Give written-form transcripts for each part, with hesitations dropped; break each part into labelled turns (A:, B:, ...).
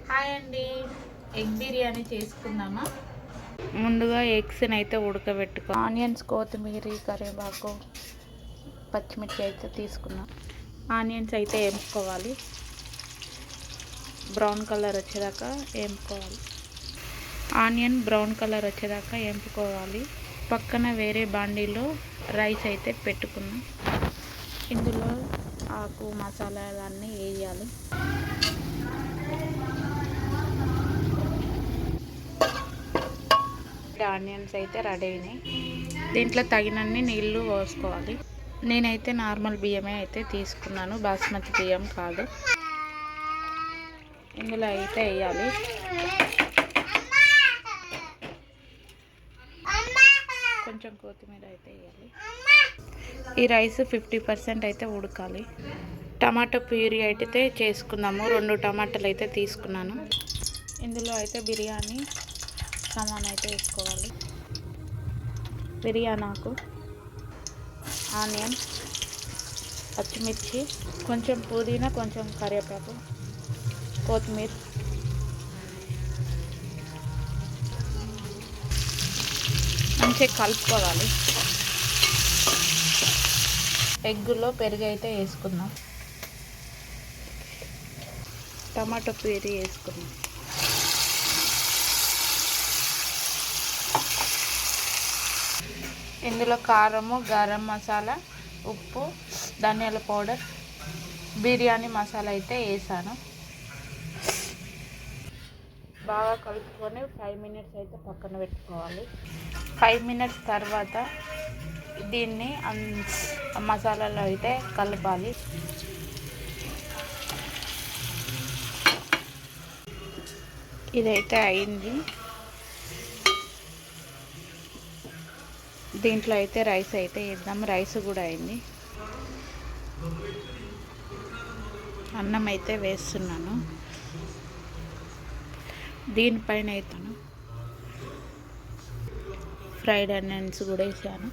A: Hi అండి, egg biryani చేసుకుందామా. ముందుగా ఎగ్స్ని అయితే ఉడకబెట్టుకో, ఆనియన్స్, కొత్తిమీర, కరివేపాకు, పచ్చిమిర్చి అయితే తీసుకున్నాం. ఆనియన్స్ అయితే వేపుకోవాలి, బ్రౌన్ కలర్ వచ్చేదాకా వేపుకోవాలి. ఆనియన్ బ్రౌన్ కలర్ వచ్చేదాకా వేపుకోవాలి. పక్కన వేరే బాండీలో రైస్ అయితే పెట్టుకున్నాం. ఇందులో ఆకు మసాలాలన్నీ వేయాలి. ఆనియన్స్ అయితే రెడీ అయినాయి. దీంట్లో తగినన్ని నీళ్ళు పోసుకోవాలి. నేనైతే నార్మల్ బియ్యమే అయితే తీసుకున్నాను, బాస్మతి బియ్యం కాదు. ఇందులో అయితే వేయాలి. కొంచెం కొత్తిమీర అయితే వేయాలి. ఈ రైస్ 50% అయితే ఉడకాలి. టమాటో ప్యూరీ అయితే చేసుకుందాము. 2 టమాటాలు అయితే తీసుకున్నాను. ఇందులో అయితే బిర్యానీ సామాన్ అయితే వేసుకోవాలి. బిర్యానీ ఆకు, ఆనియన్, పచ్చిమిర్చి, కొంచెం పుదీనా, కొంచెం కరివేపాకు, కొత్తిమీర, మంచిగా కలుపుకోవాలి. ఎగ్గులో పెరుగు అయితే వేసుకుందాం. టమాటో ప్యూరీ వేసుకుందాం. ఇందులో కారము, గరం మసాలా, ఉప్పు, ధనియాల పౌడర్, బిర్యానీ మసాలా అయితే వేసాను. బాగా కలుపుకొని 5 మినిట్స్ అయితే పక్కన పెట్టుకోవాలి. 5 మినిట్స్ తర్వాత దీన్ని మసాలాలో అయితే కలపాలి. ఇదైతే అయింది. దీంట్లో అయితే రైస్ అయితే వేద్దాం. రైస్ కూడా అయింది. అన్నం అయితే వేస్తున్నాను. దీనిపైన అయితే ఫ్రైడ్ ఆనియన్స్ కూడా వేసాను.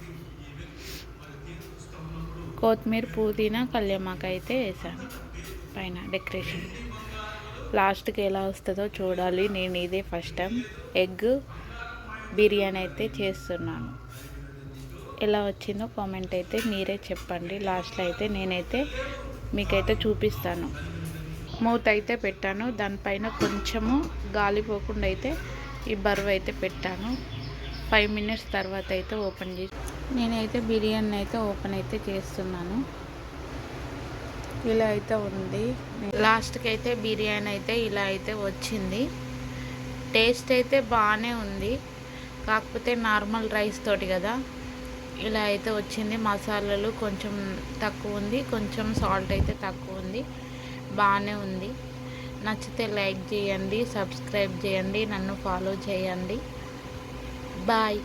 A: కొత్తిమీర, పుదీనా, కల్యమాకు అయితే వేసాను పైన డెకరేషన్. లాస్ట్కి ఎలా వస్తుందో చూడాలి. నేను ఇదే ఫస్ట్ టైం ఎగ్ బిర్యానీ అయితే చేస్తున్నాను. ఎలా వచ్చిందో కామెంట్ అయితే మీరే చెప్పండి. లాస్ట్లో అయితే నేనైతే మీకైతే చూపిస్తాను. మూత అయితే పెట్టాను. దానిపైన కొంచెము గాలిపోకుండా అయితే ఈ బరువు అయితే పెట్టాను. 5 మినిట్స్ తర్వాత అయితే ఓపెన్ చేసి నేనైతే బిర్యానీ అయితే ఓపెన్ అయితే చేస్తున్నాను. ఇలా అయితే ఉంది. లాస్ట్కి అయితే బిర్యానీ అయితే ఇలా అయితే వచ్చింది. టేస్ట్ అయితే బాగానే ఉంది, కాకపోతే నార్మల్ రైస్ తోటి కదా ఇలా అయితే వచ్చింది. మసాలాలు కొంచెం తక్కువ ఉంది, కొంచెం సాల్ట్ అయితే తక్కువ ఉంది. బాగానే ఉంది. నచ్చితే లైక్ చేయండి, సబ్స్క్రైబ్ చేయండి, నన్ను ఫాలో చేయండి. బాయ్.